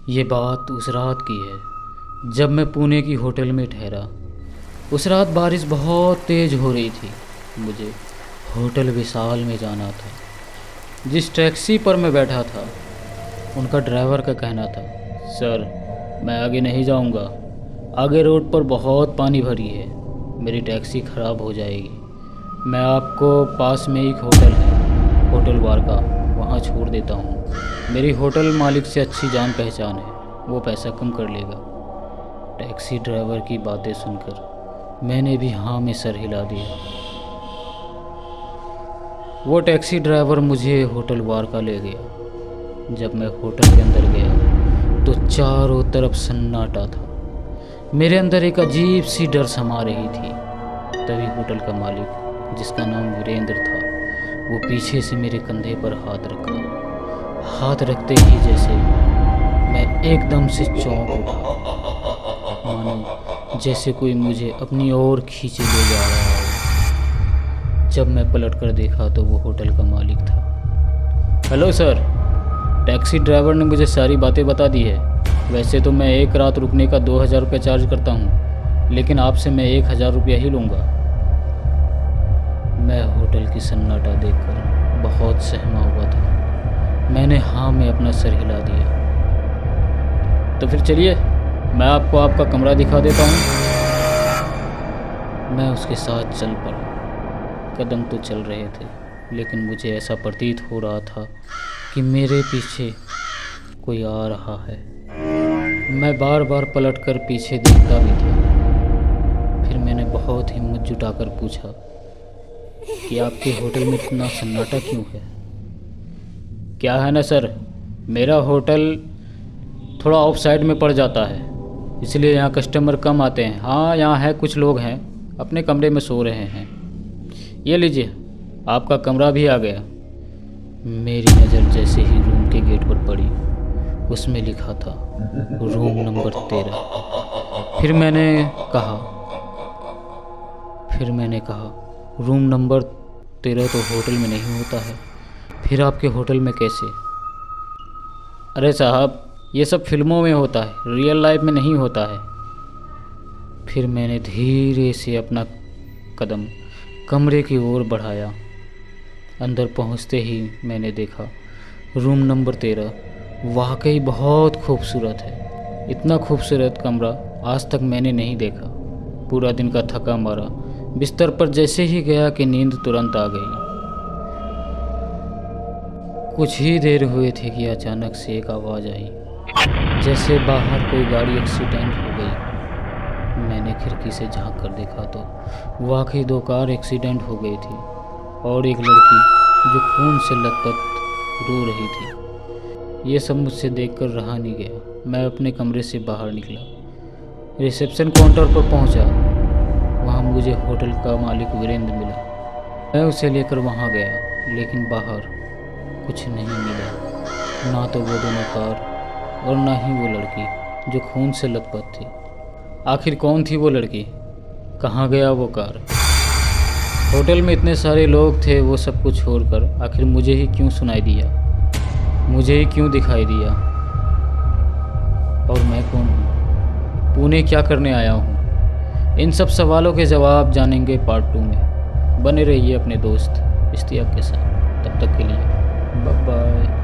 ये बात उस रात की है जब मैं पुणे की होटल में ठहरा। उस रात बारिश बहुत तेज़ हो रही थी। मुझे होटल विशाल में जाना था। जिस टैक्सी पर मैं बैठा था उनका ड्राइवर का कहना था, सर मैं आगे नहीं जाऊंगा, आगे रोड पर बहुत पानी भरी है, मेरी टैक्सी ख़राब हो जाएगी। मैं आपको पास में एक होटल है, होटल वारका, वहाँ छोड़ देता हूँ। मेरी होटल मालिक से अच्छी जान पहचान है, वो पैसा कम कर लेगा। टैक्सी ड्राइवर की बातें सुनकर मैंने भी हाँ में सर हिला दिया। वो टैक्सी ड्राइवर मुझे होटल वारका ले गया। जब मैं होटल के अंदर गया तो चारों तरफ सन्नाटा था। मेरे अंदर एक अजीब सी डर समा रही थी। तभी होटल का मालिक, जिसका नाम वीरेंद्र था, वो पीछे से मेरे कंधे पर हाथ रखा। हाथ रखते ही जैसे मैं एकदम से चौंक उठा, मानो जैसे कोई मुझे अपनी ओर खींचे ले जा रहा हो। जब मैं पलट कर देखा तो वो होटल का मालिक था। हेलो सर, टैक्सी ड्राइवर ने मुझे सारी बातें बता दी है। वैसे तो मैं एक रात रुकने का 2000 रुपये चार्ज करता हूँ, लेकिन आपसे मैं 1000 रुपया ही लूँगा। मैं होटल की सन्नाटा देखकर बहुत सहमा हुआ था। मैंने हाँ में अपना सर हिला दिया। तो फिर चलिए, मैं आपको आपका कमरा दिखा देता हूँ। मैं उसके साथ चल पड़ा। कदम तो चल रहे थे, लेकिन मुझे ऐसा प्रतीत हो रहा था कि मेरे पीछे कोई आ रहा है। मैं बार बार पलटकर पीछे देखता भी था। फिर मैंने बहुत हिम्मत जुटाकर पूछा कि आपके होटल में इतना सन्नाटा क्यों है? क्या है ना सर, मेरा होटल थोड़ा ऑफ साइड में पड़ जाता है, इसलिए यहाँ कस्टमर कम आते हैं। हाँ, यहाँ है, कुछ लोग हैं अपने कमरे में सो रहे हैं। ये लीजिए, आपका कमरा भी आ गया। मेरी नज़र जैसे ही रूम के गेट पर पड़ी, उसमें लिखा था रूम नंबर 13। फिर मैंने कहा रूम नंबर 13 तो होटल में नहीं होता है, फिर आपके होटल में कैसे? अरे साहब, ये सब फिल्मों में होता है, रियल लाइफ में नहीं होता है। फिर मैंने धीरे से अपना कदम कमरे की ओर बढ़ाया। अंदर पहुंचते ही मैंने देखा रूम नंबर 13 वाकई बहुत खूबसूरत है। इतना खूबसूरत कमरा आज तक मैंने नहीं देखा। पूरा दिन का थका मारा बिस्तर पर जैसे ही गया कि नींद तुरंत आ गई। कुछ ही देर हुए थे कि अचानक से एक आवाज़ आई, जैसे बाहर कोई गाड़ी एक्सीडेंट हो गई। मैंने खिड़की से झांक कर देखा तो वाकई 2 कार एक्सीडेंट हो गई थी और एक लड़की जो खून से लथपथ रो रही थी। ये सब मुझसे देखकर रहा नहीं गया। मैं अपने कमरे से बाहर निकला, रिसेप्शन काउंटर पर पहुंचा। वहाँ मुझे होटल का मालिक वीरेंद्र मिला। मैं उसे लेकर वहाँ गया, लेकिन बाहर कुछ नहीं मिला। ना तो वो दोनों कार और ना ही वो लड़की जो खून से लथपथ थी। आखिर कौन थी वो लड़की? कहाँ गया वो कार? होटल में इतने सारे लोग थे, वो सब कुछ छोड़कर आखिर मुझे ही क्यों सुनाई दिया? मुझे ही क्यों दिखाई दिया? और मैं कौन हूँ? पुणे क्या करने आया हूँ? इन सब सवालों के जवाब जानेंगे पार्ट 2 में। बने रहिए अपने दोस्त इश्तियाक के साथ। तब तक के लिए बाय बाय।